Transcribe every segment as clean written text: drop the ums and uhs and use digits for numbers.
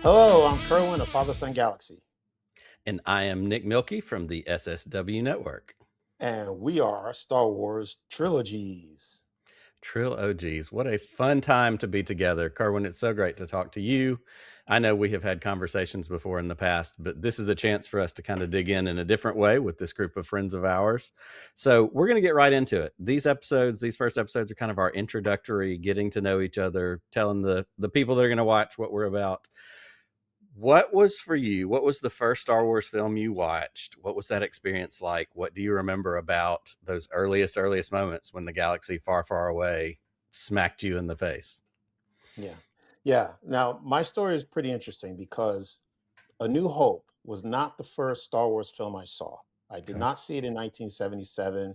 Hello, I'm Kerwin of Father Son Galaxy, And I am Nick Mielke from the SSW Network. and we are Star Wars trilogies. Tril-OGs. What a fun time to be together. Kerwin, it's so great to talk to you. I know we have had conversations before in the past, but this is a chance for us to kind of dig in a different way with this group of friends of ours. So we're going to get right into it. These first episodes are kind of our introductory, getting to know each other, telling the people that are going to watch what we're about. What was for you? What was the first Star Wars film you watched? What was that experience like? What do you remember about those earliest moments when the galaxy far, far away smacked you in the face? Yeah. Yeah. Now, my story is pretty interesting because A New Hope was not the first Star Wars film I saw. I did Okay. not see it in 1977.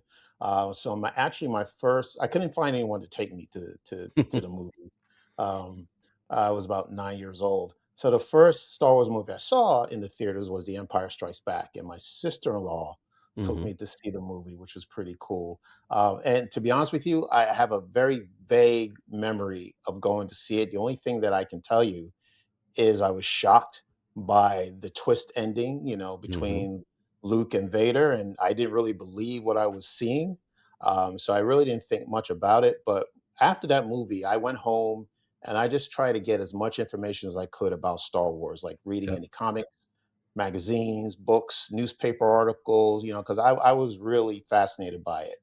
So my first, I couldn't find anyone to take me to the movie. Um, I was about 9 years old. So the first Star Wars movie I saw in the theaters was The Empire Strikes Back, and my sister-in-law took Hmm. me to see the movie, which was pretty cool. And to be honest with you, I have a very vague memory of going to see it. The only thing that I can tell you is I was shocked by the twist ending, Hmm. between Luke and Vader, and I didn't really believe what I was seeing. So I really didn't think much about it. But after that movie, I went home and I just tried to get as much information as I could about Star Wars, like reading Yep. any comics, magazines, books, newspaper articles, because I was really fascinated by it.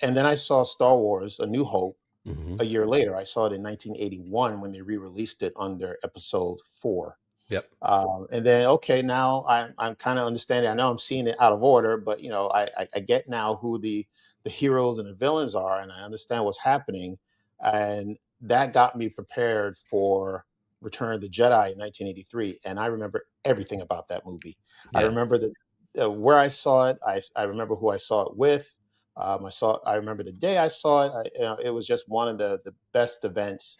And then I saw Star Wars: A New Hope Hmm. a year later. I saw it in 1981 when they re-released it under Episode 4. Yep. And then, okay, now I'm kind of understanding. I know I'm seeing it out of order, but I get now who the heroes and the villains are, and I understand what's happening, and that got me prepared for Return of the Jedi in 1983. And I remember everything about that movie. I remember Yes. the where I saw it. I remember who I saw it with. I remember the day I saw it. It was just one of the best events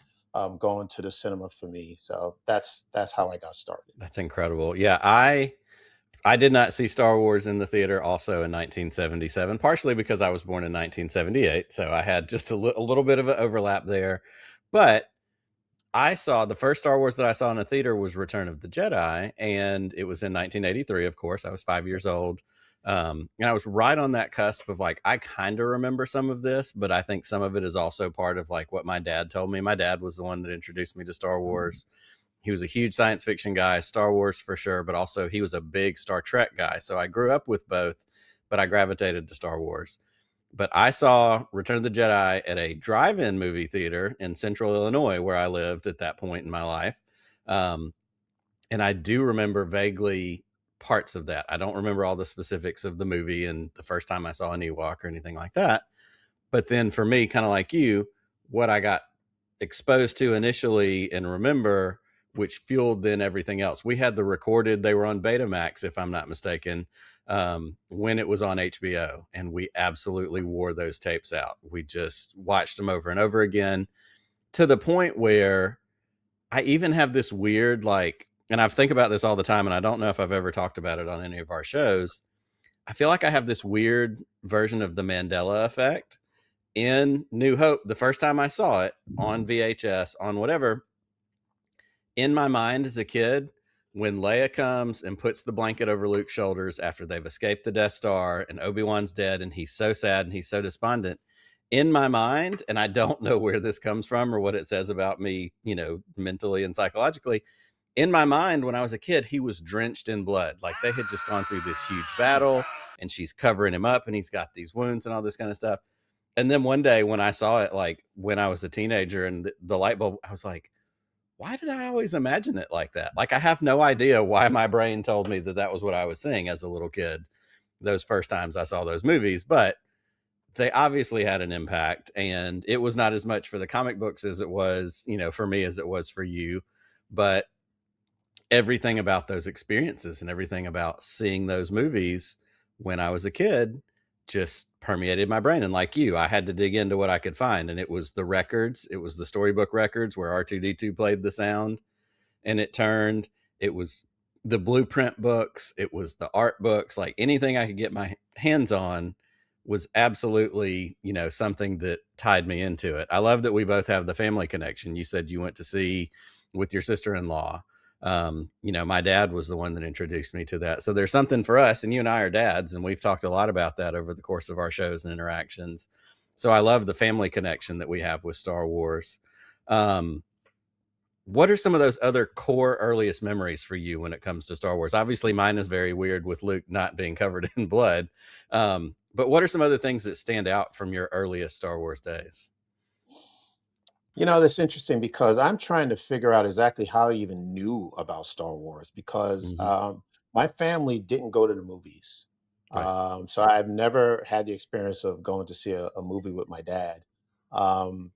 going to the cinema for me. So that's how I got started. That's incredible. Yeah, I did not see Star Wars in the theater also in 1977, partially because I was born in 1978, so I had just a little bit of an overlap there. But I saw the first Star Wars that I saw in a theater was Return of the Jedi, and it was in 1983. Of course, I was 5 years old, and I was right on that cusp of like I kind of remember some of this, but I think some of it is also part of like what my dad told me. My dad was the one that introduced me to Star Wars. He was a huge science fiction guy, Star Wars for sure, but also he was a big Star Trek guy. So I grew up with both, but I gravitated to Star Wars. But I saw Return of the Jedi at a drive-in movie theater in Central Illinois, where I lived at that point in my life. Um, and I do remember vaguely parts of that. I don't remember all the specifics of the movie and the first time I saw an Ewok or anything like that. But then for me, kind of like you, what I got exposed to initially and remember, which fueled then everything else. We had the recorded, they were on Betamax, if I'm not mistaken, when it was on HBO. And we absolutely wore those tapes out. We just watched them over and over again to the point where I even have this weird, like, and I think about this all the time, and I don't know if I've ever talked about it on any of our shows. I feel like I have this weird version of the Mandela effect in New Hope. The first time I saw it on VHS, on whatever, in my mind as a kid, when Leia comes and puts the blanket over Luke's shoulders after they've escaped the Death Star and Obi-Wan's dead and he's so sad and he's so despondent, in my mind, and I don't know where this comes from or what it says about me, mentally and psychologically, in my mind when I was a kid, he was drenched in blood. Like they had just gone through this huge battle and she's covering him up and he's got these wounds and all this kind of stuff. And then one day when I saw it, like when I was a teenager and the light bulb, I was like, why did I always imagine it like that? Like I have no idea why my brain told me that that was what I was seeing as a little kid, those first times I saw those movies, but they obviously had an impact. And it was not as much for the comic books as it was, for me as it was for you. But everything about those experiences and everything about seeing those movies when I was a kid just permeated my brain. And like you, I had to dig into what I could find. And it was the records, it was the storybook records where R2D2 played the sound and it turned, it was the blueprint books, it was the art books, like anything I could get my hands on was absolutely, something that tied me into it. I love that we both have the family connection. You said you went to see with your sister-in-law. My dad was the one that introduced me to that. So there's something for us, and you and I are dads, and we've talked a lot about that over the course of our shows and interactions. So I love the family connection that we have with Star Wars. Um, what are some of those other core earliest memories for you when it comes to Star Wars? Obviously, mine is very weird with Luke not being covered in blood. But what are some other things that stand out from your earliest Star Wars days? That's interesting because I'm trying to figure out exactly how I even knew about Star Wars because Hmm. my family didn't go to the movies. Right. So I've never had the experience of going to see a movie with my dad. Um,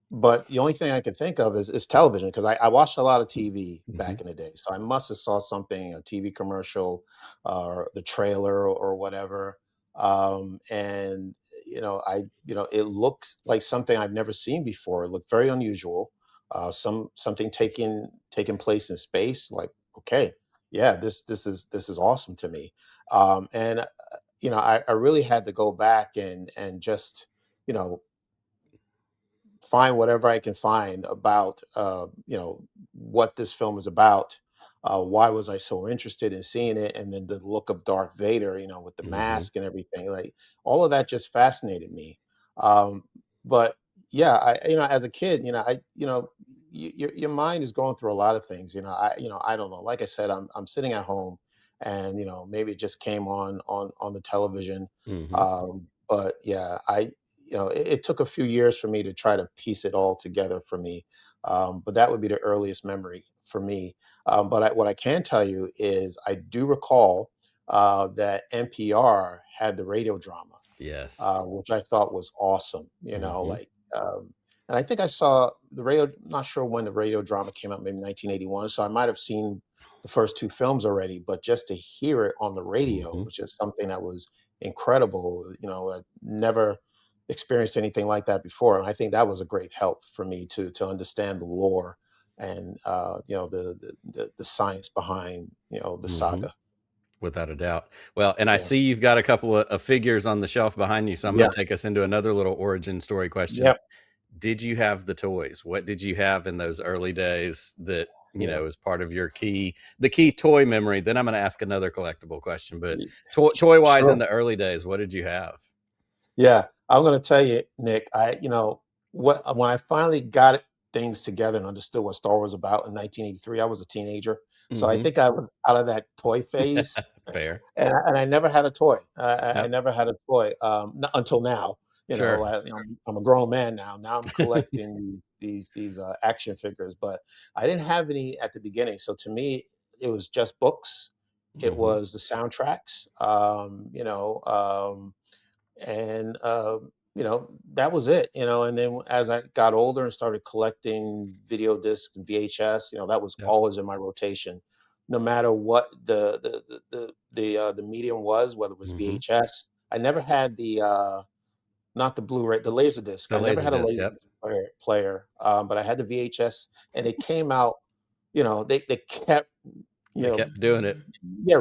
but the only thing I can think of is television because I watched a lot of TV Hmm. back in the day. So I must have saw something, a TV commercial or the trailer or whatever. And it looks like something I've never seen before. It looked very unusual. Something taking place in space. Like, okay, yeah, this is awesome to me. And I really had to go back and just you know find whatever I can find about what this film is about. Why was I so interested in seeing it? And then the look of Darth Vader, with the Hmm. mask and everything, like all of that just fascinated me. Um, but yeah, as a kid, your mind is going through a lot of things. I don't know. Like I said, I'm sitting at home, and maybe it just came on the television. Hmm. But yeah, it took a few years for me to try to piece it all together for me. But that would be the earliest memory for me. But what I can tell you is I do recall that NPR had the radio drama, Yes. which I thought was awesome. Hmm. And I think I saw the radio. Not sure when the radio drama came out, maybe 1981. So I might have seen the first two films already, but just to hear it on the radio, Hmm. which is something that was incredible. I never experienced anything like that before, and I think that was a great help for me to understand the lore and the science behind the Hmm. saga. Without a doubt. Well, and I Yeah, see you've got a couple of figures on the shelf behind you, so I'm yeah, going to take us into another little origin story question. yep, Did you have the toys? What did you have in those early days that yeah. is part of the key toy memory? Then I'm going to ask another collectible question, but y- toy wise in Sure. the early days, what did you have? Yeah, I'm gonna tell you, Nick. When I finally got things together and understood what Star Wars was about in 1983, I was a teenager, so I Hmm. think I was out of that toy phase, Fair. and I never had a toy. I Yep. never had a toy until now. Sure. I'm a grown man now. Now I'm collecting these action figures, but I didn't have any at the beginning. So to me, it was just books. It Hmm. was the soundtracks. And that was it. And then as I got older and started collecting video discs and VHS, that was Yep. always in my rotation, no matter what the medium was, whether it was Hmm. VHS. I never had the not the Blu-ray, the laser disc. The I never laser had a disc. laser Yep. disc but I had the VHS, and it came out. They kept you They know kept doing it. yeah,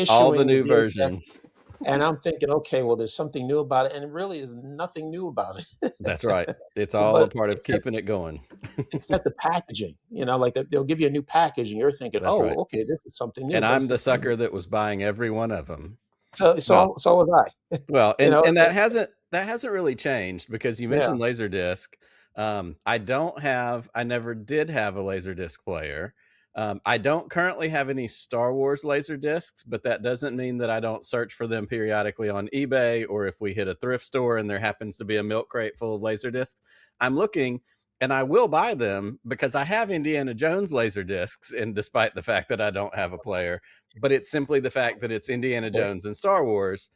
All the reissuing the new VHS, versions. and I'm thinking, okay, well, there's something new about it, and it really is nothing new about it. That's right. It's all a But part of keeping it going. except the packaging, like they'll give you a new package, and you're thinking, That's oh, right. okay, this is something new, And but I'm it's the the same. sucker that was buying every one of them. So Well, so was I. well, You and know, and that hasn't really changed because you yeah, mentioned Laserdisc. I never did have a Laserdisc player. I don't currently have any Star Wars Laserdiscs, but that doesn't mean that I don't search for them periodically on eBay, or if we hit a thrift store and there happens to be a milk crate full of Laserdiscs, I'm looking and I will buy them because I have Indiana Jones Laserdiscs, and despite the fact that I don't have a player, but it's simply the fact that it's Indiana yeah, Jones and Star Wars.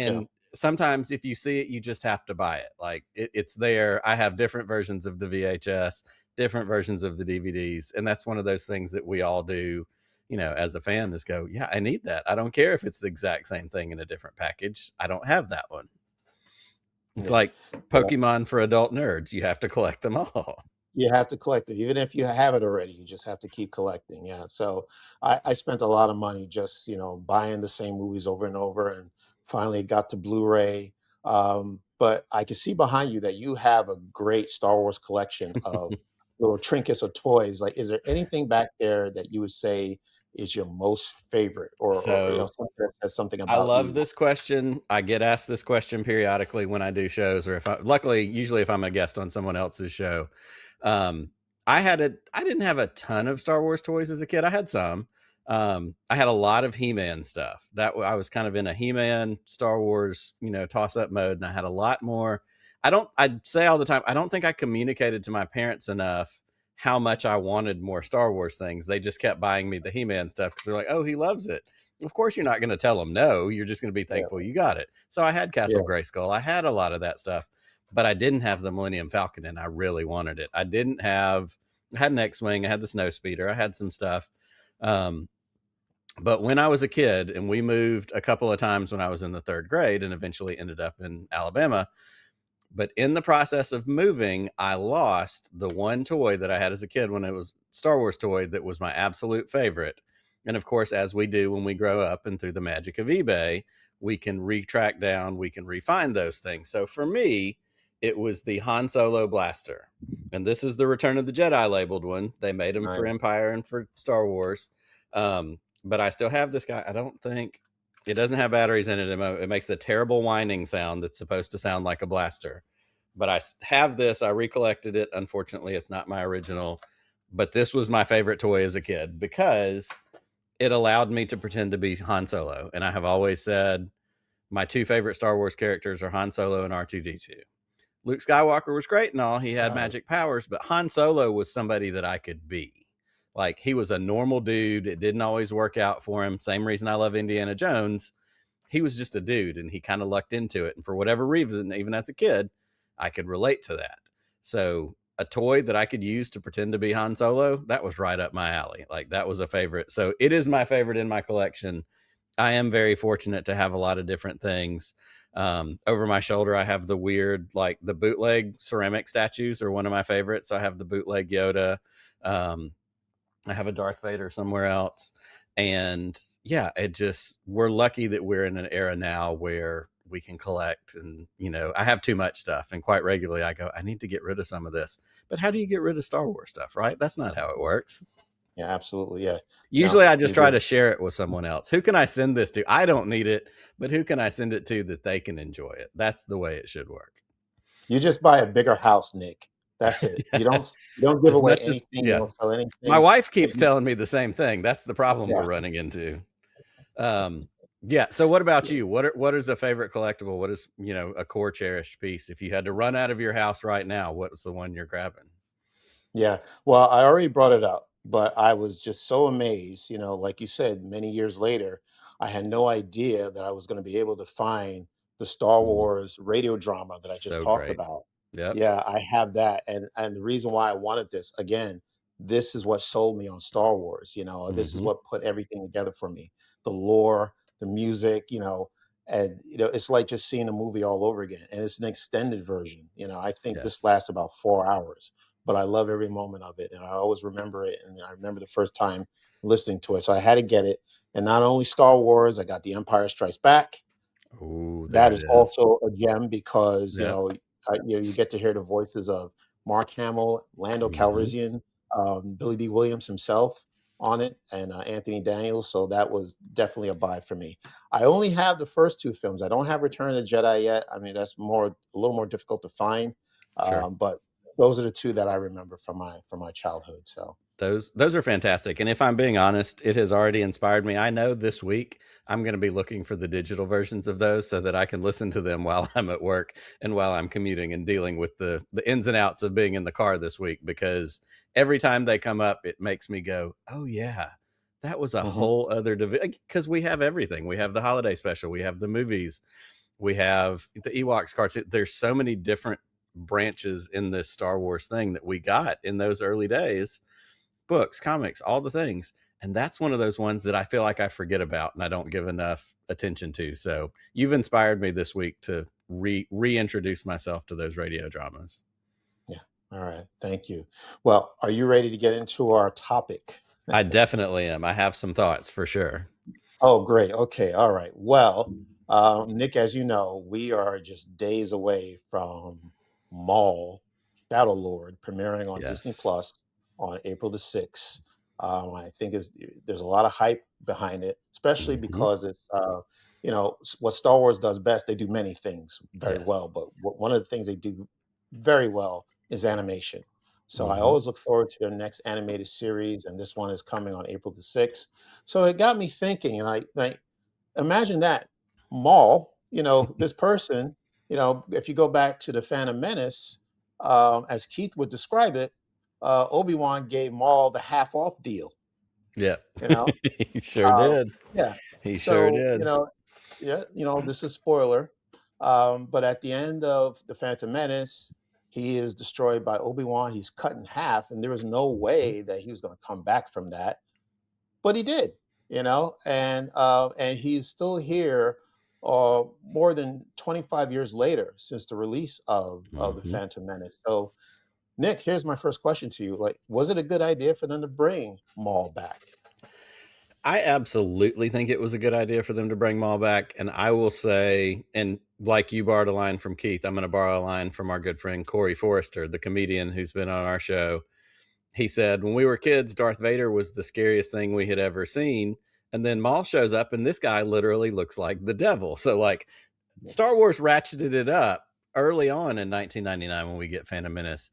yeah, And sometimes if you see it, you just have to buy it. Like it's there. I have different versions of the VHS, different versions of the DVDs, and that's one of those things that we all do. As a fan, is go, yeah, I need that. I don't care if it's the exact same thing in a different package. I don't have that one. It's yeah. like Yeah. Pokemon for adult nerds. You have to collect them all. You have to collect it, even if you have it already. You just have to keep collecting. Yeah. So I spent a lot of money just buying the same movies over and over, and finally got to Blu-ray. But I can see behind you that you have a great Star Wars collection of little trinkets or toys. Like, is there anything back there that you would say is your most favorite, or So something that says something I about love you? this question. I get asked this question periodically when I do shows, or if I, luckily, usually if I'm a guest on someone else's show. Um, I didn't have a ton of Star Wars toys as a kid. I had some. I had a lot of He-Man stuff. I was kind of in a He-Man Star Wars, toss up mode, and I had a lot more. I'd say all the time, I don't think I communicated to my parents enough how much I wanted more Star Wars things. They just kept buying me the He-Man stuff because they're like, oh, he loves it. Of course, you're not going to tell them no. You're just going to be Yeah, thankful you got it. So I had Castle yeah. Grayskull. I had a lot of that stuff, but I didn't have the Millennium Falcon, and I really wanted it. I had an X-wing. I had the Snowspeeder. I had some stuff. Um, but when I was a kid, and we moved a couple of times when I was in the third grade, and eventually ended up in Alabama. But in the process of moving, I lost the one toy that I had as a kid when it was Star Wars toy that was my absolute favorite. And of course, as we do when we grow up and through the magic of eBay, we can retrack down, we can refine those things. So for me, it was the Han Solo blaster. And this is the Return of the Jedi labeled one. They made them for Nice. Empire and for Star Wars. But I still have this guy. I don't think it doesn't have batteries in it. It makes a terrible whining sound that's supposed to sound like a blaster. But I have this. I recollected it. Unfortunately, it's not my original. But this was my favorite toy as a kid because it allowed me to pretend to be Han Solo. And I have always said my two favorite Star Wars characters are Han Solo and R2D2. Luke Skywalker was great and all. He had Right. magic powers, but Han Solo was somebody that I could be. Like, he was a normal dude. It didn't always work out for him. Same reason I love Indiana Jones. He was just a dude and he kind of lucked into it. And for whatever reason, even as a kid, I could relate to that. So a toy that I could use to pretend to be Han Solo, that was right up my alley. Like, that was a favorite. So it is my favorite in my collection. I am very fortunate to have a lot of different things. Over my shoulder, I have the weird, like the bootleg ceramic statues are one of my favorites. So I have the bootleg Yoda. Um, I have a Darth Vader somewhere else. And yeah, we're lucky that we're in an era now where we can collect. And, I have too much stuff. And quite regularly, I go, I need to get rid of some of this. But how do you get rid of Star Wars stuff, right? That's not how it works. Yeah, absolutely. Yeah. Usually No, I just you try do. to share it with someone else. Who can I send this to? I don't need it, but who can I send it to that they can enjoy it? That's the way it should work. You just buy a bigger house, Nick. That's it. You don't give As away much as, anything. You yeah. don't sell My anything. wife If keeps you, telling me the same thing. That's the problem we're yeah. running into. Um, yeah. So what about you? What is a favorite collectible? What is, a core cherished piece? If you had to run out of your house right now, what's the one you're grabbing? Yeah. Well, I already brought it up, but I was just so amazed. Like you said, many years later, I had no idea that I was going to be able to find the Star Mm, Wars radio drama that I just so talked great. about. Yep. Yeah, I have that. And the reason why I wanted this, again, this is what sold me on Star Wars. This is Hmm. what put everything together for me. The lore, the music, and it's like just seeing a movie all over again. And it's an extended version. I think this Yes. lasts about 4 hours, but I love every moment of it, and I always remember it. And I remember the first time listening to it, so I had to get it. And not only Star Wars, I got The Empire Strikes Back. Oh, there That it is is. also a gem because Yep. you get to hear the voices of Mark Hamill, Lando Hmm. Calrissian, Billy D. Williams himself on it, and Anthony Daniels. So that was definitely a buy for me. I only have the first two films. I don't have Return of the Jedi yet. I mean, that's a little more difficult to find, Sure. but those are the two that I remember from my childhood. So Those are fantastic. And if I'm being honest, it has already inspired me. I know this week I'm going to be looking for the digital versions of those so that I can listen to them while I'm at work and while I'm commuting and dealing with the ins and outs of being in the car this week, because every time they come up, it makes me go, oh yeah, that was a mhm. whole other division, because we have everything. We have the holiday special, we have the movies, we have the Ewoks cartoon. There's so many different branches in this Star Wars thing that we got in those early days, books, comics, all the things. And that's one of those ones that I feel like I forget about and I don't give enough attention to. So you've inspired me this week to reintroduce myself to those radio dramas. Yeah. All right. Thank you. Well, are you ready to get into our topic? I definitely am. I have some thoughts for sure. Oh, great. Okay. All right. Well, Nick, as you know, we are just days away from Maul, Battle Lord, premiering on Disney Yes. Plus on April the 6th. I think there's a lot of hype behind it, especially Hmm. because it's what Star Wars does best. They do many things very Yes. well, but one of the things they do very well is animation. So I Hmm. always look forward to their next animated series, and this one is coming on April the 6th. So it got me thinking, and I imagine that Maul, this person, if you go back to the Phantom Menace, as Keith would describe it, Obi-Wan gave Maul the half off deal, Yep. you know? He sure Uh, did. yeah. He sure So, did. yeah, this is spoiler. But at the end of the Phantom Menace, he is destroyed by Obi-Wan. He's cut in half, and there was no Mhm. way that he was going to come back from that, but he did, and he's still here more than 25 years later since the release of the Mhm. Phantom Menace. So, Nick, here's my first question to you: like, was it a good idea for them to bring Maul back? I absolutely think it was a good idea for them to bring Maul back. And I will say, and like you borrowed a line from Keith, I'm going to borrow a line from our good friend Corey Forrester, the comedian who's been on our show. He said, when we were kids, Darth Vader was the scariest thing we had ever seen. And then Maul shows up, and this guy literally looks like the devil. So, like, Star Yes. Wars ratcheted it up early on in 1999 when we get Phantom Menace.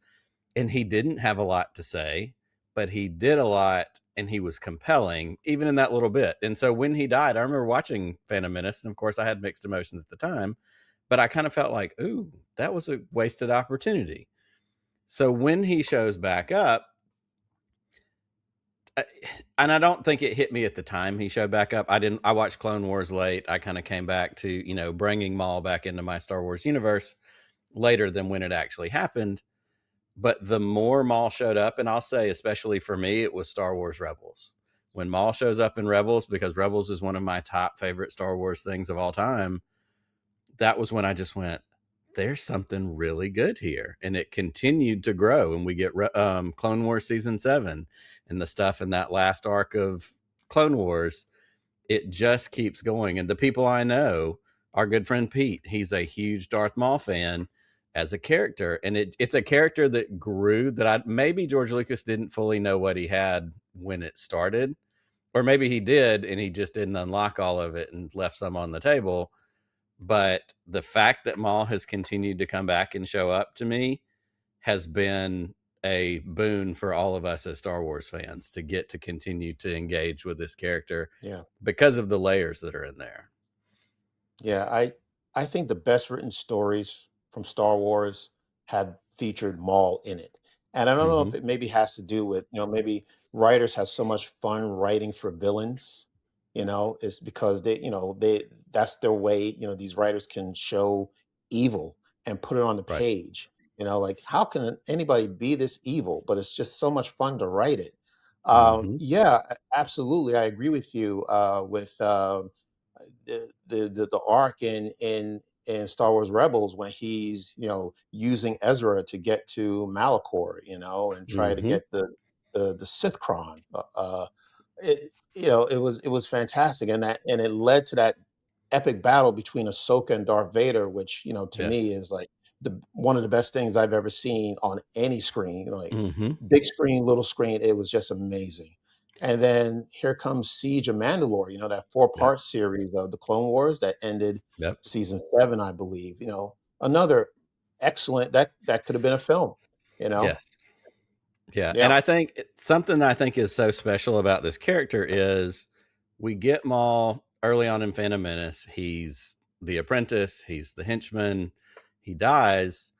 And he didn't have a lot to say, but he did a lot, and he was compelling even in that little bit. And so when he died, I remember watching Phantom Menace, and of course I had mixed emotions at the time, but I kind of felt like, ooh, that was a wasted opportunity. So when he shows back up, I- and I don't think it hit me at the time he showed back up. I watched Clone Wars late. I kind of came back to, bringing Maul back into my Star Wars universe later than when it actually happened. But the more Maul showed up, and I'll say, especially for me, it was Star Wars Rebels. When Maul shows up in Rebels, because Rebels is one of my top favorite Star Wars things of all time, that was when I just went, there's something really good here. And it continued to grow. And we get Clone Wars season 7 and the stuff in that last arc of Clone Wars. It just keeps going. And the people I know, our good friend Pete, he's a huge Darth Maul fan as a character. And it's a character that grew that maybe George Lucas didn't fully know what he had when it started. Or maybe he did and he just didn't unlock all of it and left some on the table. But the fact that Maul has continued to come back and show up to me has been a boon for all of us as Star Wars fans to get to continue to engage with this character Yeah. because of the layers that are in there. Yeah, I think the best written stories from Star Wars have featured Maul in it. And I don't know Hmm. if it maybe has to do with, maybe writers have so much fun writing for villains, it's because that's their way, these writers can show evil and put it on the Right. page. Like how can anybody be this evil? But it's just so much fun to write it. Hmm. Yeah, absolutely. I agree with you with the arc in Star Wars Rebels when he's using Ezra to get to Malachor, and try to Hmm. get the Sith Chron. It was fantastic, and it led to that epic battle between Ahsoka and Darth Vader, which to me Yes. is like the one of the best things I've ever seen on any screen. Like Hmm. big screen, little screen, it was just amazing. And then here comes Siege of Mandalore, that Yep. four-part series of the Clone Wars that ended Yep. season 7, I believe. Another excellent that could have been a film, you know? Yes. Yeah. And Yeah, I think something that I think is so special about this character is we get Maul early on in Phantom Menace. He's the apprentice, he's the henchman, he dies.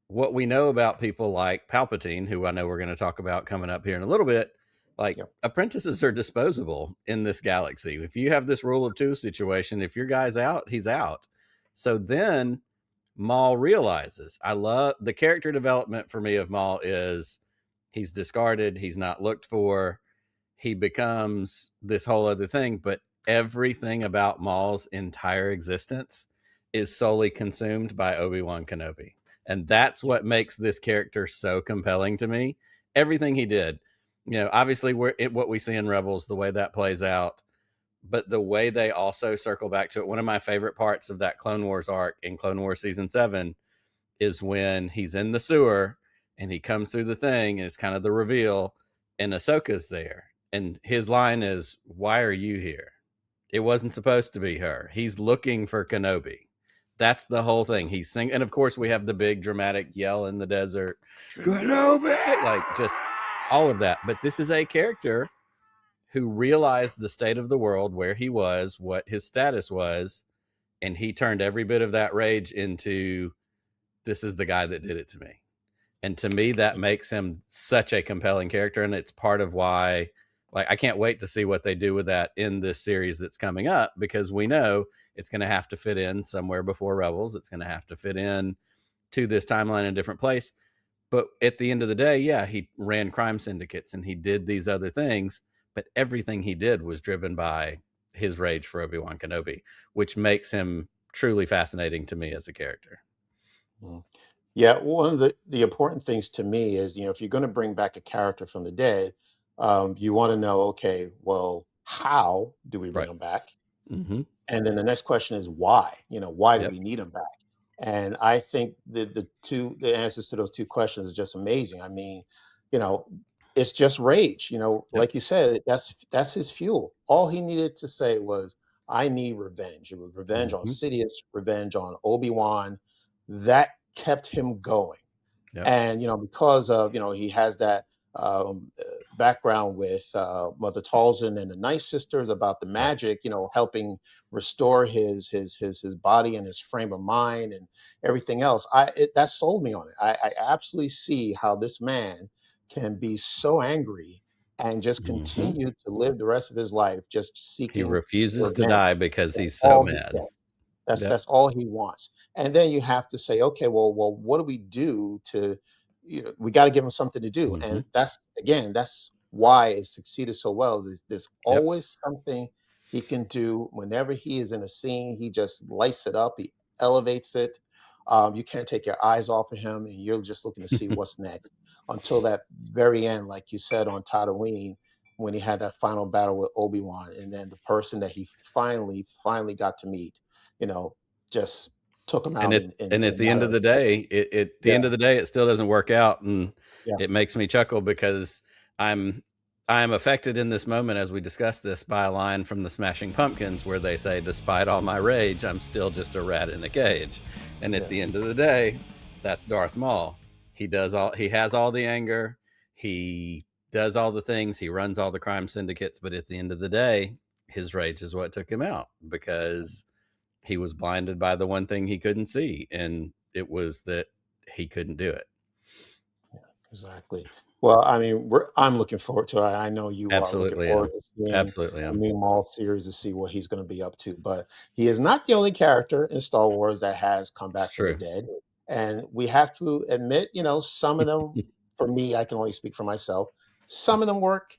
What we know about people like Palpatine, who I know we're going to talk about coming up here in a little bit, like yeah, apprentices are disposable in this galaxy. If you have this rule of two situation, if your guy's out, he's out. So then Maul realizes, I love the character development for me of Maul is he's discarded, he's not looked for, he becomes this whole other thing, but everything about Maul's entire existence is solely consumed by Obi-Wan Kenobi. And that's yeah, what makes this character so compelling to me. Everything he did, obviously what we see in Rebels, the way that plays out, but the way they also circle back to it. One of my favorite parts of that Clone Wars arc in Clone Wars season 7 is when he's in the sewer and he comes through the thing, and it's kind of the reveal, and Ahsoka's there, and his line is, "Why are you here? It wasn't supposed to be her." He's looking for Kenobi. That's the whole thing. He's singing, and of course we have the big dramatic yell in the desert, Kenobi, like just all of that. But this is a character who realized the state of the world, where he was, what his status was, and he turned every bit of that rage into, this is the guy that did it to me. And to me, that makes him such a compelling character. And it's part of why, like, I can't wait to see what they do with that in this series that's coming up, because we know it's going to have to fit in somewhere before Rebels. It's going to have to fit in to this timeline in a different place. But at the end of the day, yeah, he ran crime syndicates and he did these other things, but everything he did was driven by his rage for Obi-Wan Kenobi, which makes him truly fascinating to me as a character. Mm. Yeah, one of the important things to me is, if you're going to bring back a character from the dead, you want to know, okay, well, how do we bring Right. them back? Mm-hmm. And then the next question is why? Why do Yep. we need them back? And I think the answers to those two questions are just amazing. I mean, you know, it's just rage. Yep. Like you said, that's his fuel. All he needed to say was, "I need revenge." It was revenge on Mm-hmm. Sidious, revenge on Obi-Wan. That kept him going. Yep. And because of he has that background with Mother Talzin and the Night Sisters about the Right. magic, helping restore his body and his frame of mind and everything else. That sold me on it. I absolutely see how this man can be so angry and just Mm-hmm. continue to live the rest of his life just He seeking refuses to revenge. die because That's he's so all he mad. cares. That's Yep. that's all he wants. And then you have to say, okay, well, what do we do to, we got to give him something to do. Mm-hmm. And that's why it succeeded so well. Is there's Yep. always something he can do whenever he is in a scene. He just lights it up. He elevates it. You can't take your eyes off of him, and you're just looking to see what's next until that very end, like you said on Tatooine, when he had that final battle with Obi-Wan, and then the person that he finally got to meet, you know, just took him and out it in and a at the end matter of of the day, seconds. the Yeah, end of the day, it still doesn't work out, and yeah, it makes me chuckle because I'm I'm affected in this moment as we discuss this by a line from the Smashing Pumpkins where they say, "Despite all my rage, I'm still just a rat in a cage." And at yeah, the end of the day, that's Darth Maul. He has all the anger, he does all the things, he runs all the crime syndicates, but at the end of the day, his rage is what took him out, because he was blinded by the one thing he couldn't see, and it was that he couldn't do it. exactly. Well, I mean, I'm looking forward to it. I know you are looking Absolutely forward am. to seeing Absolutely the am. new Maul series to see what he's going to be up to. But he is not the only character in Star Wars that has come It's back from the true. dead. And we have to admit, some of them, for me, I can only speak for myself. Some of them work,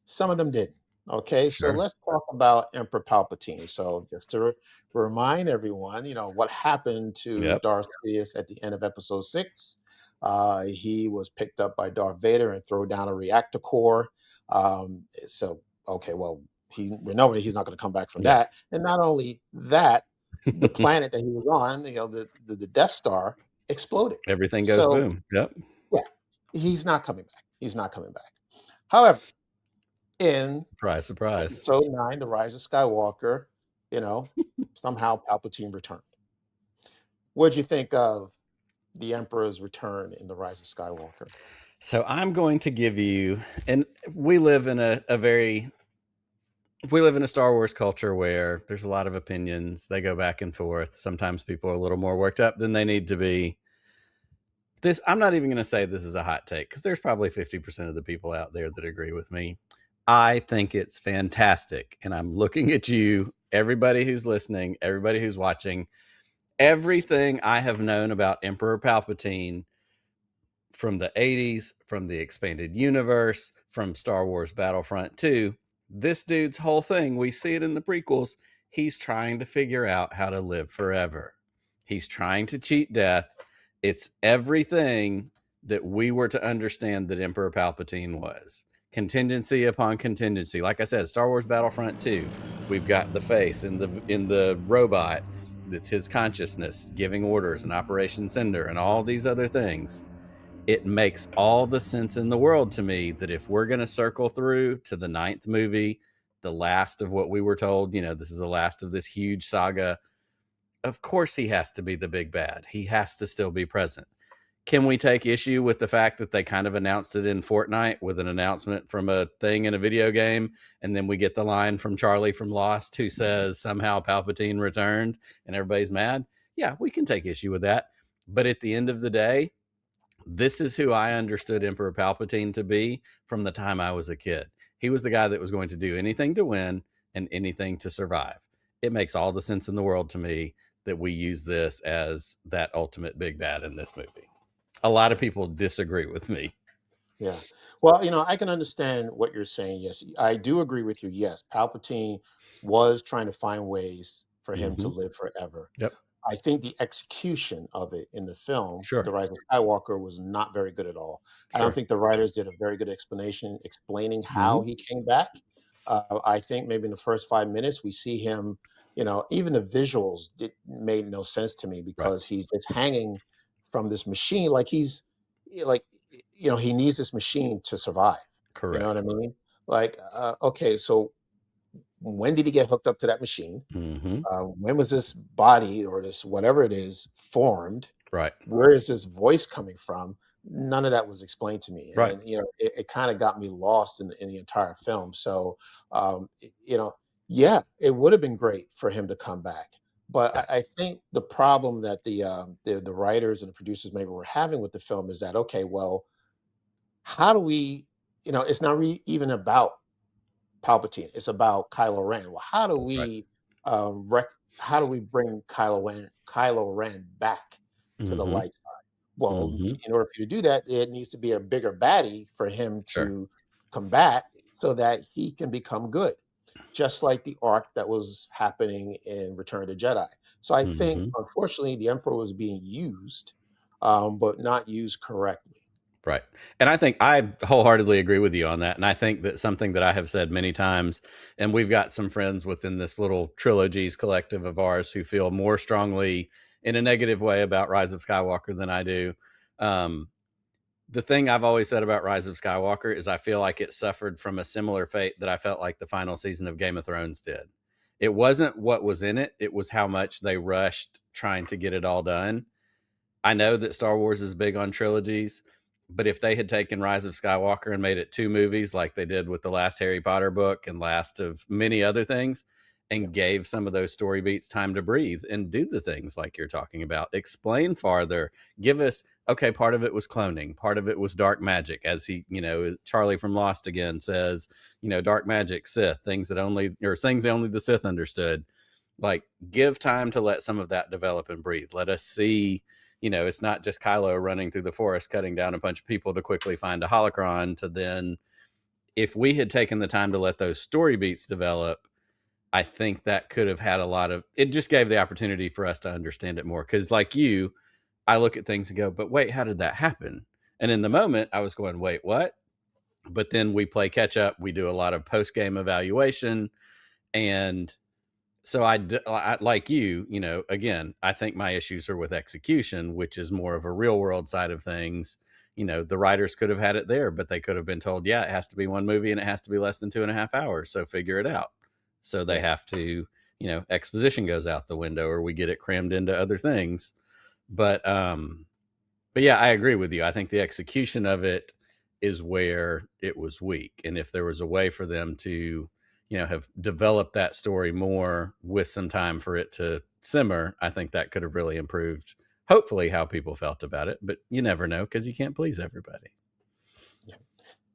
some of them didn't. Okay, so Sure. let's talk about Emperor Palpatine. So just to remind everyone, what happened to Yep. Darth Sidious at the end of Episode 6. He was picked up by Darth Vader and thrown down a reactor core. So, okay, well, we know he's not going to come back from Yeah. that. And not only that, the planet that he was on, the Death Star exploded. Everything goes So, boom. Yep. yeah, he's not coming back. He's not coming back. However, in Surprise, surprise. Episode 9, The Rise of Skywalker, you know, somehow Palpatine returned. What'd you think of the Emperor's return in The Rise of Skywalker? So I'm going to give you, and we live in a very, we live in a Star Wars culture where there's a lot of opinions. They go back and forth. Sometimes people are a little more worked up than they need to be. This, I'm not even going to say this is a hot take, because there's probably 50% of the people out there that agree with me. I think it's fantastic. And I'm looking at you, everybody who's listening, everybody who's watching. Everything I have known about Emperor Palpatine from the 80s, from the expanded universe, from Star Wars Battlefront 2, this dude's whole thing, we see it in the prequels, he's trying to figure out how to live forever. He's trying to cheat death. It's everything that we were to understand that Emperor Palpatine was. Contingency upon contingency. Like I said, Star Wars Battlefront 2, we've got the face in the robot that's his consciousness giving orders, and Operation Cinder and all these other things. It makes all the sense in the world to me that if we're going to circle through to the 9th movie, the last of what we were told, this is the last of this huge saga, of course he has to be the big bad. He has to still be present. Can we take issue with the fact that they kind of announced it in Fortnite with an announcement from a thing in a video game, and then we get the line from Charlie from Lost who says somehow Palpatine returned and everybody's mad? Yeah, we can take issue with that. But at the end of the day, this is who I understood Emperor Palpatine to be from the time I was a kid. He was the guy that was going to do anything to win and anything to survive. It makes all the sense in the world to me that we use this as that ultimate big bad in this movie. A lot of Yeah. people disagree with me. Yeah. Well, I can understand what you're saying. Yes, I do agree with you. Yes, Palpatine was trying to find ways for him to Mm-hmm. live forever. Yep. I think the execution of it in the film, Sure. The Rise of Skywalker, was not very good at all. I don't Sure. think the writers did a very good explanation explaining how Mm-hmm. he came back. I think maybe in the first 5 minutes we see him. Even the visuals made no sense to me Right. because he's just hanging from this machine like like he needs this machine to survive. You know what I Correct. mean? Like, okay, so when did he get hooked up to that machine? Mm-hmm. When was this body or this whatever it is formed? Right. Where is this voice coming from? None of that was explained to me, Right. and it kind of got me lost in the entire film. So, yeah, it would have been great for him to come back, but Yeah. I think the problem that the writers and the producers maybe were having with the film is that, okay, well, how do we, it's not even about Palpatine. It's about Kylo Ren. Well, Right. um, rec- how do we bring Kylo Ren back to the Mm-hmm. light side? Well, Mm-hmm. in order for you to do that, it needs to be a bigger baddie for him Sure. to combat so that he can become good, just like the arc that was happening in Return of the Jedi. So I think, Mm-hmm. unfortunately, the Emperor was being used, but not used correctly. Right. And I think I wholeheartedly agree with you on that. And I think that something that I have said many times, and we've got some friends within this little Tril-OGs collective of ours who feel more strongly in a negative way about Rise of Skywalker than I do. Um, the thing I've always said about Rise of Skywalker is I feel like it suffered from a similar fate that I felt like the final season of Game of Thrones did. It wasn't what was in it, it was how much they rushed trying to get it all done. I know that Star Wars is big on trilogies, but if they had taken Rise of Skywalker and made it 2 movies like they did with the last Harry Potter book and last of many other things, Yeah. and gave some of those story beats time to breathe and do the things like you're talking about, explain farther, give us, okay, part of it was cloning, part of it was dark magic, as Charlie from Lost again says, dark magic, Sith, things that only the Sith understood. Like, give time to let some of that develop and breathe. Let us see, it's not just Kylo running through the forest, cutting down a bunch of people to quickly find a holocron. To then, if we had taken the time to let those story beats develop, I think that could have had a lot of, it just gave the opportunity for us to understand it more. Cause like you, I look at things and go, but wait, how did that happen? And in the moment I was going, wait, what? But then we play catch up. We do a lot of post game evaluation. And so like again, I think my issues are with execution, which is more of a real world side of things. The writers could have had it there, but they could have been told, yeah, it has to be one movie and it has to be less than 2.5 hours. So figure it out. So they Yes. have to, exposition goes out the window or we get it crammed into other things. But, but yeah, I agree with you. I think the execution of it is where it was weak. And if there was a way for them to, have developed that story more with some time for it to simmer, I think that could have really improved, hopefully, how people felt about it. But you never know because you can't please everybody. Yeah.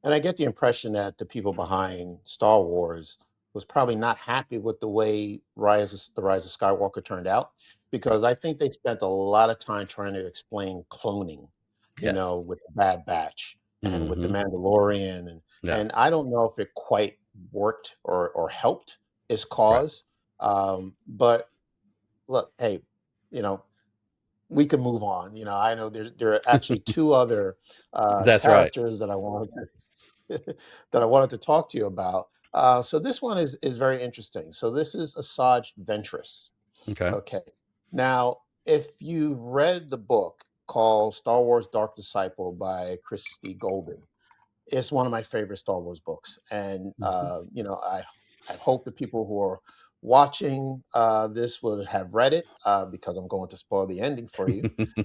And I get the impression that the people behind Star Wars was probably not happy with the way the Rise of Skywalker turned out, because I think they spent a lot of time trying to explain cloning, Yes. with the Bad Batch and with the Mm-hmm. Mandalorian, and Yeah. and I don't know if it quite worked or helped its Right. cause. But look, hey, you know, we can move on. I know there are actually two other That's right. characters that I wanted to talk to you about. So this one is very interesting. So this is Asajj Ventress. Okay. Okay. Now, if you read the book, called Star Wars Dark Disciple by Christy Golden. It's one of my favorite Star Wars books, and Mhm. I hope the people who are watching this would have read it because I'm going to spoil the ending for you.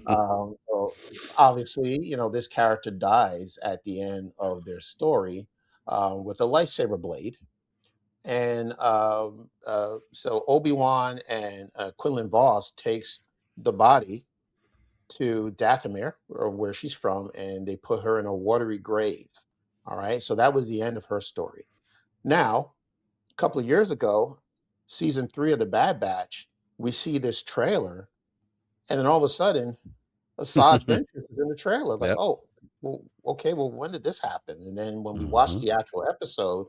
So obviously, this character dies at the end of their story with a lightsaber blade, and so Obi-Wan and Quinlan Voss takes the body to Dathomir, or where she's from, and they put her in a watery grave. All right, so that was the end of her story. Now, a couple of years ago, season 3 of The Bad Batch, we see this trailer, and then all of a sudden, Asajj Ventress is in the trailer. Like, Yep. oh, well, okay, well, when did this happen? And then when we watched Mhm. the actual episode,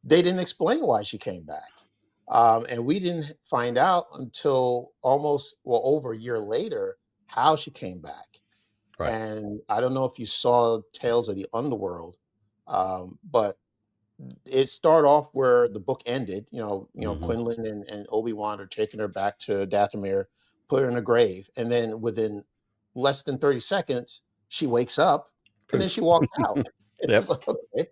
they didn't explain why she came back. And we didn't find out until almost, well, over a year later, how she came back. Right. And I don't know if you saw Tales of the Underworld, but it started off where the book ended. Mhm. Quinlan and Obi-Wan are taking her back to Dathomir, put her in a grave, and then within less than 30 seconds, she wakes up and then Poof. she walks out. It was Yep. like, okay.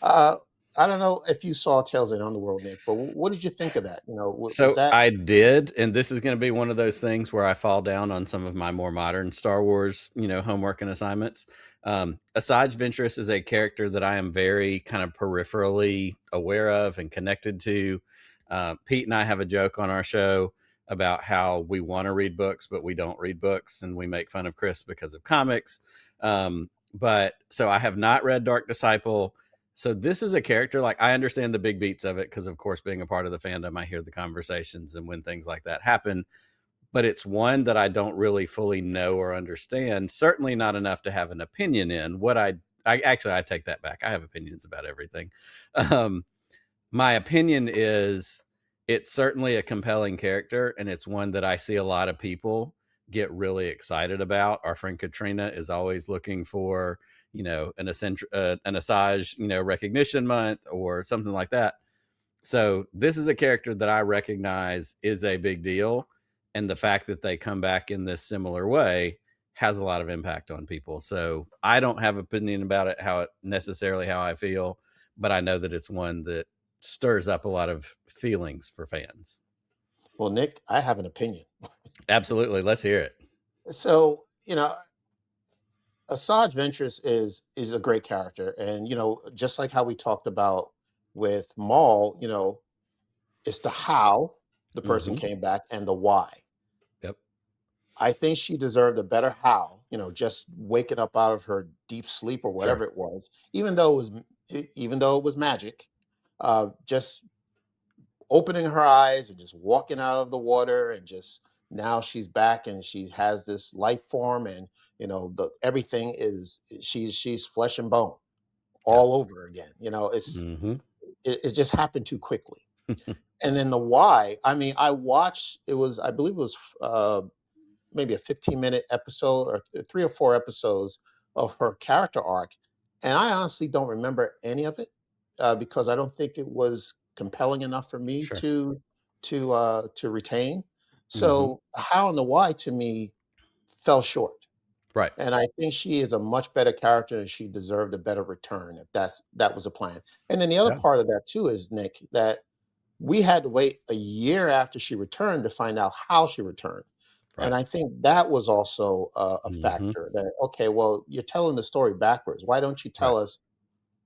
Uh, I don't know if you saw Tales of the Underworld, Nick, but what did you think of that? Was So that I did, and this is going to be one of those things where I fall down on some of my more modern Star Wars, homework and assignments. Asajj Ventress is a character that I am very kind of peripherally aware of and connected to. Pete and I have a joke on our show about how we want to read books, but we don't read books, and we make fun of Chris because of comics. But so I have not read Dark Disciple. So this is a character, like, I understand the big beats of it because, of course, being a part of the fandom, I hear the conversations and when things like that happen. But it's one that I don't really fully know or understand. Certainly not enough to have an opinion in. I take that back. I have opinions about everything. Um, my opinion is it's certainly a compelling character, and it's one that I see a lot of people get really excited about. Our friend Katrina is always looking for, an Asajj, recognition month or something like that. So this is a character that I recognize is a big deal, and the fact that they come back in this similar way has a lot of impact on people. So I don't have opinion about it, how I feel, but I know that it's one that stirs up a lot of feelings for fans. well, Nick, I have an opinion. Absolutely, let's hear it. So, Asajj Ventress is a great character, and just like how we talked about with Maul, it's the how the person Hmm. came back and the why. Yep. I think she deserved a better how, just waking up out of her deep sleep or Sure. whatever it was, even though it was magic, just opening her eyes and just walking out of the water, and just now she's back and she has this life form, and the everything is she's flesh and bone Yep. all over again. Hmm. It just happened too quickly. And then the why, I mean, I believe it was maybe a 15-minute episode or 3 or 4 episodes of her character arc, and I honestly don't remember any of it because I don't think it was compelling enough for me Sure. to retain. Hmm. So how and the why to me fell short. Right. And I think she is a much better character, and she deserved a better return if that was a plan. And then the other Yeah. part of that too is, Nick, that we had to wait a year after she returned to find out how she returned. And Right. I think that was also a Hmm. factor that, okay, well, you're telling the story backwards. Why don't you Right. tell us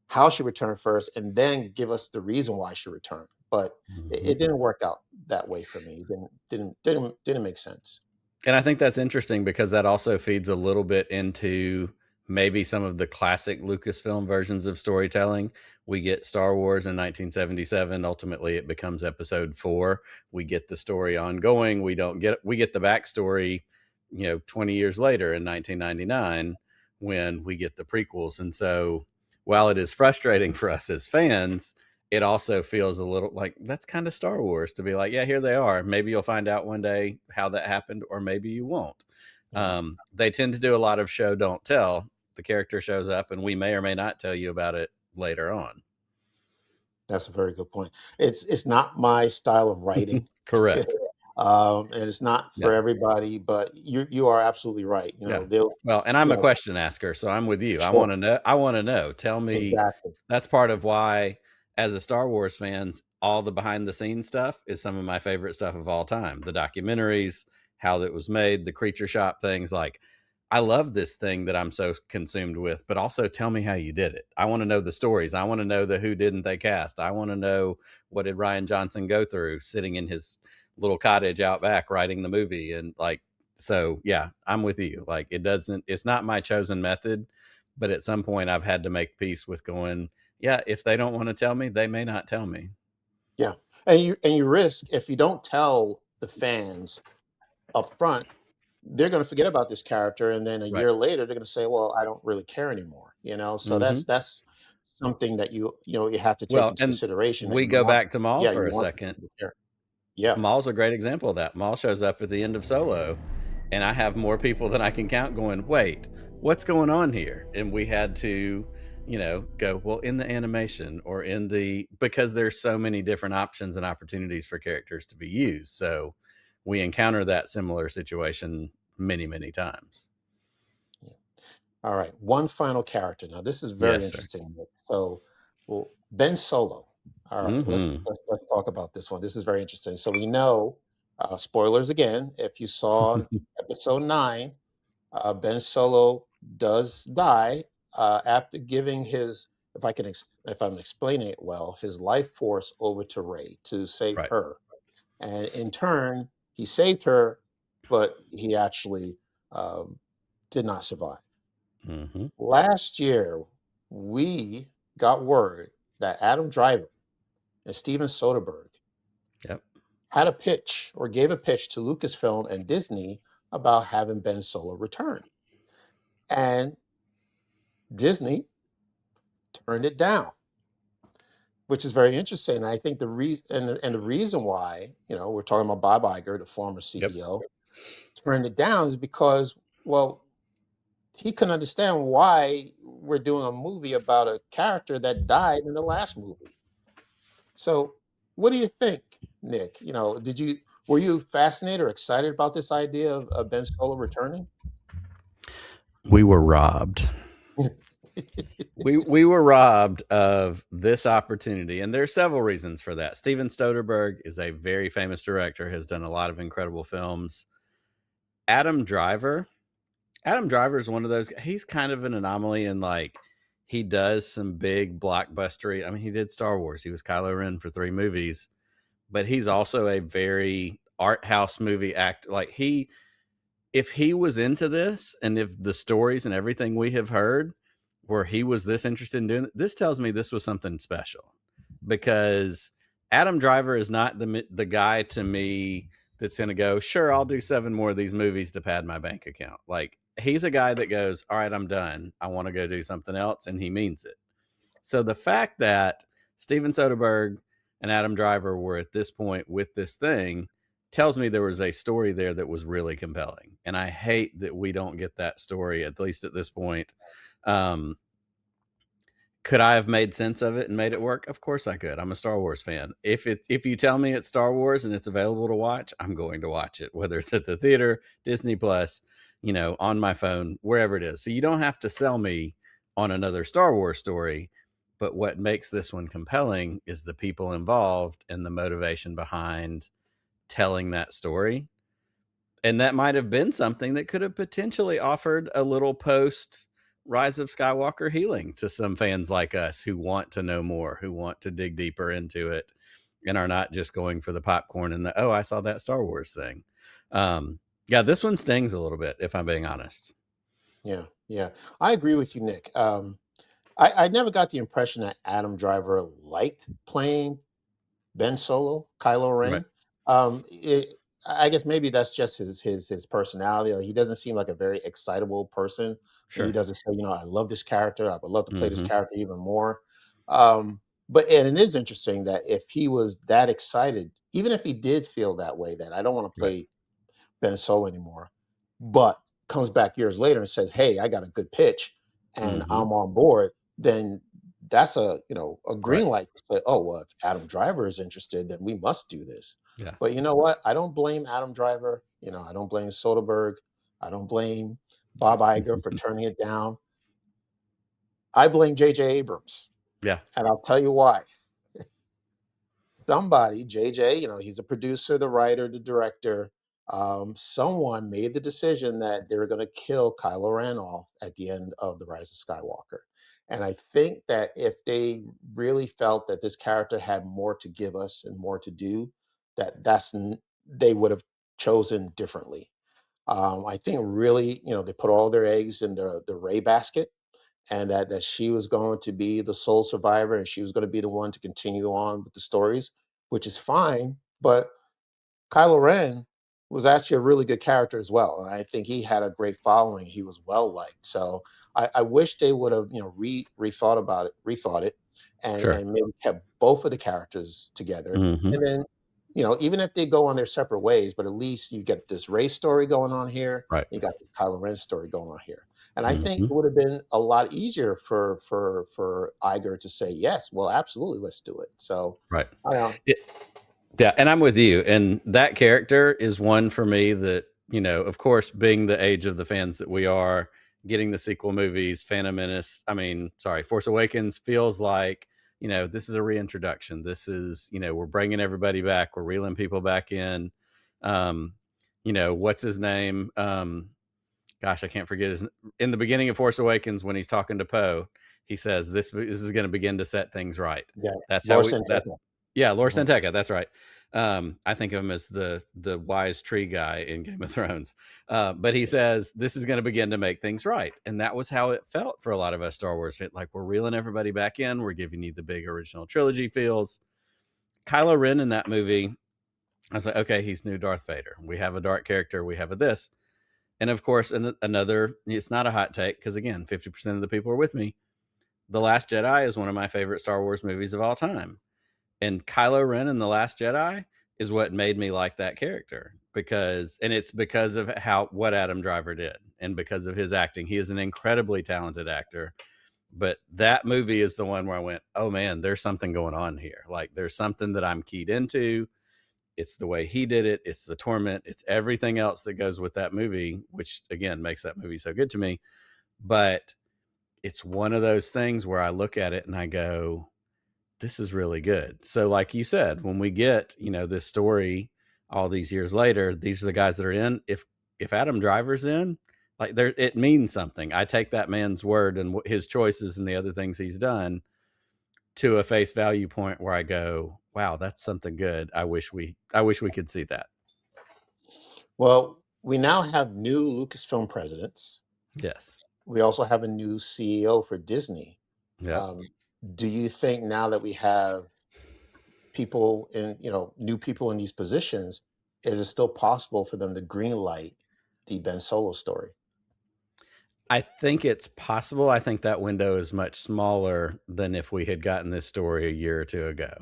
how she returned first and then give us the reason why she returned? But Hmm. it didn't work out that way for me. It didn't make sense. And I think that's interesting because that also feeds a little bit into maybe some of the classic Lucasfilm versions of storytelling. We get Star Wars in 1977. Ultimately, it becomes episode 4. We get the story ongoing. We get the backstory, 20 years later in 1999 when we get the prequels. And so while it is frustrating for us as fans, it also feels a little like that's kind of Star Wars to be like, yeah, here they are. Maybe you'll find out one day how that happened, or maybe you won't. Mhm. They tend to do a lot of show don't tell. The character shows up, and we may or may not tell you about it later on. That's a very good point. It's not my style of writing. Correct. and it's not Yeah. for everybody. But you are absolutely right. You Yeah. know, they'll, Well, and I'm you a know, question asker, so I'm with you. sure, I wanna know. Tell me. exactly, That's part of why, as a Star Wars fans, all the behind the scenes stuff is some of my favorite stuff of all time. The documentaries, how it was made, the creature shop things, like, I love this thing that I'm so consumed with, but also tell me how you did it. I wanna know the stories. I wanna know the who didn't they cast. I wanna know what did Ryan Johnson go through sitting in his little cottage out back writing the movie, and, like, so, yeah, I'm with you. Like, it's not my chosen method, but at some point I've had to make peace with going, yeah, if they don't wanna tell me, they may not tell me. yeah. And you risk, if you don't tell the fans up front, they're going to forget about this character, and then a Right. year later they're going to say, well, I don't really care anymore, you know. So Mhm. that's something that you know, you have to take Well, into and consideration, that we you go want, back to Maul yeah, for you a want second. people to care. Yeah, Maul's a great example of that. Maul shows up at the end of Solo, and I have more people than I can count going, "Wait, what's going on here?" And we had to, go, well, in the animation or in the because there's so many different options and opportunities for characters to be used. So we encounter that similar situation many, many times. yeah. All right, one final character. Now this is very Yes, sir. interesting. So, well, Ben Solo. All right, Mhm. let's talk about this one. This is very interesting. So we know, spoilers again, if you saw episode 9, Ben Solo does die after giving his, if I'm explaining it well, his life force over to Rey to save Right. her, and in turn, he saved her, but he actually um, did not survive. Mhm. Last year, we got word that Adam Driver and Steven Soderbergh Yep. had a pitch, or gave a pitch to Lucasfilm and Disney about having Ben Solo return, and Disney turned it down, which is very interesting. I think the reason, and the reason why, you know, we're talking about Bob Iger, the former Yep. CEO, turned it down is because, well, he couldn't understand why we're doing a movie about a character that died in the last movie. So, what do you think, Nick? You know, were you fascinated or excited about this idea of Ben Solo returning? We were robbed. We were robbed of this opportunity, and there's several reasons for that. Steven Soderbergh is a very famous director, has done a lot of incredible films. Adam Driver, Adam Driver is one of those. He's kind of an anomaly in, like, he does some big blockbustery. I mean, he did Star Wars. He was Kylo Ren for 3 movies, but he's also a very art house movie act. Like, if he was into this, and if the stories and everything we have heard where he was this interested in doing it, this tells me this was something special, because Adam Driver is not the guy to me that's going to go, sure, I'll do 7 more of these movies to pad my bank account. Like, he's a guy that goes, all right, I'm done, I want to go do something else, and he means it. So the fact that Steven Soderbergh and Adam Driver were at this point with this thing tells me there was a story there that was really compelling. And I hate that we don't get that story, at least at this point. Um, could I have made sense of it and made it work? Of course I could. I'm a Star Wars fan. If you tell me it's Star Wars and it's available to watch, I'm going to watch it, whether it's at the theater, Disney Plus, on my phone, wherever it is. So you don't have to sell me on another Star Wars story. But what makes this one compelling is the people involved and the motivation behind telling that story. And that might have been something that could have potentially offered a little post Rise of Skywalker healing to some fans like us who want to know more, who want to dig deeper into it, and are not just going for the popcorn and the, oh, I saw that Star Wars thing. Yeah, this one stings a little bit, if I'm being honest. Yeah, yeah, I agree with you, Nick. I never got the impression that Adam Driver liked playing Ben Solo, Kylo Right. Ren. I guess maybe that's just his personality. Like, he doesn't seem like a very excitable person. He Sure. doesn't say, you know, I love this character. I would love to play this Hmm. character even more. But and it is interesting that if he was that excited, even if he did feel that way, that I don't want to Right. play Ben Solo anymore, but comes back years later and says, "Hey, I got a good pitch, and Hmm. I'm on board," then that's a, you know, a Right. green light to say, "Oh, well, if Adam Driver is interested, then we must do this." Yeah. But you know what? I don't blame Adam Driver. I don't blame Soderbergh. I don't blame Bob Iger for turning it down. I blame J.J. Abrams, Yeah. and I'll tell you why. Somebody, JJ, he's a producer, the writer, the director. Someone made the decision that they were going to kill Kylo Ren off at the end of The Rise of Skywalker. And I think that if they really felt that this character had more to give us and more to do, they would have chosen differently. I think really, they put all their eggs in the Ray basket, and that she was going to be the sole survivor and she was going to be the one to continue on with the stories, which is fine. But Kylo Ren was actually a really good character as well, and I think he had a great following. He was well liked. So I wish they would have rethought it, and Sure. and maybe kept both of the characters together. Hmm. And then even if they go on their separate ways, but at least you get this race story going on here. Right. You got the Kylo Ren story going on here. And I think it Hmm. would have been a lot easier for Iger to say yes. Well, absolutely, let's do it. So Right. I don't know. It, yeah, and I'm with you. And that character is one for me that, of course, being the age of the fans that we are, getting the sequel movies, Phantom Menace, Force Awakens feels like, this is a reintroduction. This is, we're bringing everybody back. We're reeling people back in. Um, what's his name? Gosh, I can't forget in the beginning of Force Awakens when he's talking to Poe, he says, this is going to begin to set things right. Yeah, That's how Laura that Santenna. yeah, Lor Mhm. Santeca, that's right. I think of him as the wise tree guy in Game of Thrones. But he says this is going to begin to make things right, and that was how it felt for a lot of us Star Wars fans. Like we're reeling everybody back in. We're giving you the big original trilogy feels. Kylo Ren in that movie, I was like, okay, he's new Darth Vader. We have a dark character. We have a this, and of course, another. It's not a hot take because again, 50% of the people are with me. The Last Jedi is one of my favorite Star Wars movies of all time. And Kylo Ren in The Last Jedi is what made me like that character it's because of what Adam Driver did and because of his acting. He is an incredibly talented actor. But that movie is the one where I went, oh man, there's something going on here. Like there's something that I'm keyed into. It's the way he did it. It's the torment. It's everything else that goes with that movie, which again makes that movie so good to me. But it's one of those things where I look at it and I go, this is really good. So like you said, when we get, this story all these years later, these are the guys that are in. If Adam Driver's in, like there it means something. I take that man's word and his choices and the other things he's done to a face value point where I go, wow, that's something good. I wish we could see that. Well, we now have new Lucasfilm presidents. Yes. We also have a new CEO for Disney. Yep. Um, do you think now that we have people new people in these positions, is it still possible for them to green light the Ben Solo story? I think it's possible. I think that window is much smaller than if we had gotten this story a year or two ago.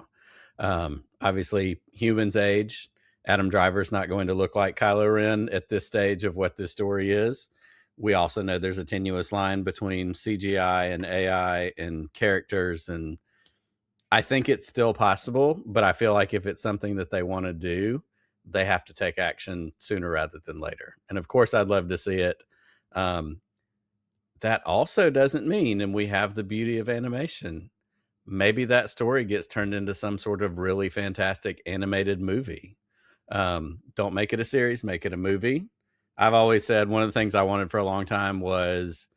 Obviously, humans age. Adam Driver's not going to look like Kylo Ren at this stage of what this story is. We also know there's a tenuous line between CGI and AI and characters. And I think it's still possible, but I feel like if it's something that they want to do, they have to take action sooner rather than later. And of course, I'd love to see it. Um, that also doesn't mean, and we have the beauty of animation, maybe that story gets turned into some sort of really fantastic animated movie. Don't make it a series, make it a movie. I've always said one of the things I wanted for a long time was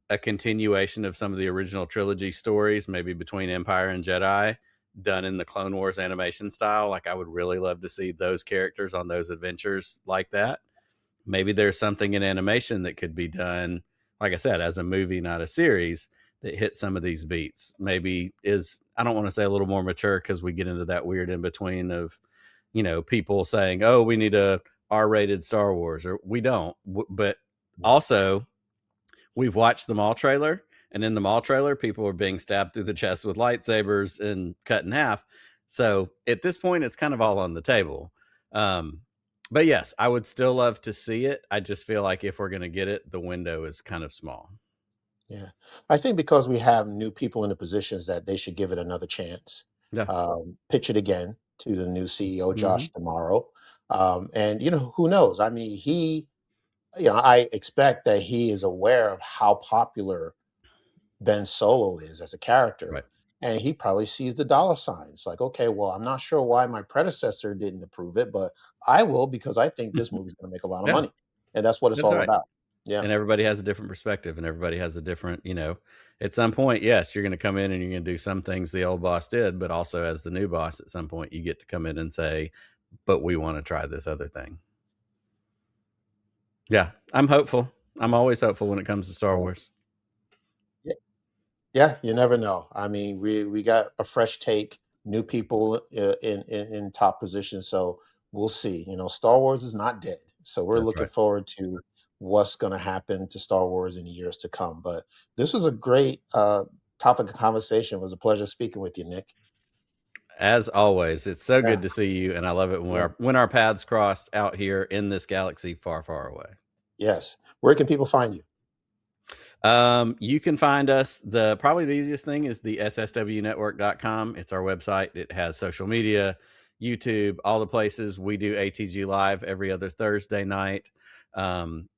a continuation of some of the original trilogy stories, maybe between Empire and Jedi, done in the Clone Wars animation style. Like I would really love to see those characters on those adventures like that. Maybe there's something in animation that could be done, like I said, as a movie, not a series, that hit some of these beats. Maybe I don't want to say a little more mature because we get into that weird in between of, people saying, oh, we need a R-rated Star Wars, or we don't. But also, we've watched the Maul trailer, and in the Maul trailer, people are being stabbed through the chest with lightsabers and cut in half. So at this point, it's kind of all on the table. Um, but yes, I would still love to see it. I just feel like if we're going to get it, the window is kind of small. Yeah, I think because we have new people in the positions that they should give it another chance. Yeah. Pitch it again. to the new CEO, Hmm. Josh, tomorrow. And who knows? I mean, I expect that he is aware of how popular Ben Solo is as a character. Right. And he probably sees the dollar signs like, okay, well, I'm not sure why my predecessor didn't approve it, but I will because I think this movie's going to make a lot of Yeah, money. And that's what it's that's all right. about. Yeah. And everybody has a different perspective, and everybody has a different, at some point, yes, you're going to come in and you're going to do some things the old boss did, but also as the new boss, at some point, you get to come in and say, but we want to try this other thing. Yeah, I'm hopeful. I'm always hopeful when it comes to Star Yeah. Wars. Yeah, you never know. I mean, we got a fresh take, new people in top positions, so we'll see. Star Wars is not dead, so we're That's looking right. forward to what's going to happen to Star Wars in years to come. But this was a great topic of conversation. It was a pleasure speaking with you, Nick. As always, it's so Yeah, good to see you, and I love it when yeah, our paths crossed out here in this galaxy far, far away. yes. Where can people find you? You can find us. Probably the easiest thing is the sswnetwork.com. It's our website. It has social media, YouTube, all the places. We do ATG live every other Thursday night,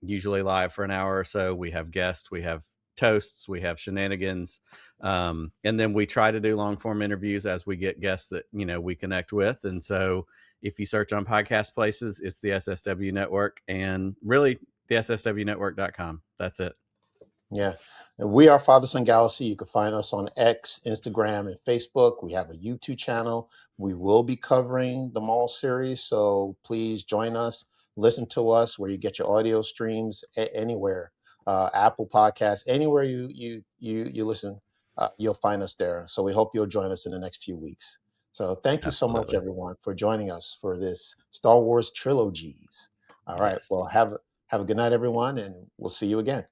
usually live for an hour or so. We have guests, we have toasts, we have shenanigans. And then we try to do long form interviews as we get guests that, we connect with. And so if you search on podcast places, it's the SSW Network, and really the sswnetwork.com. That's it. Yeah. And we are Father Son Galaxy. You can find us on X, Instagram, and Facebook. We have a YouTube channel. We will be covering the Maul series. So please join us. Listen to us where you get your audio streams anywhere. Apple Podcasts, anywhere you listen, you'll find us there. So we hope you'll join us in the next few weeks. So thank you so much, Absolutely. everyone, for joining us for this Star Wars trilogies. All right. Well, Yes. have a good night, everyone, and we'll see you again.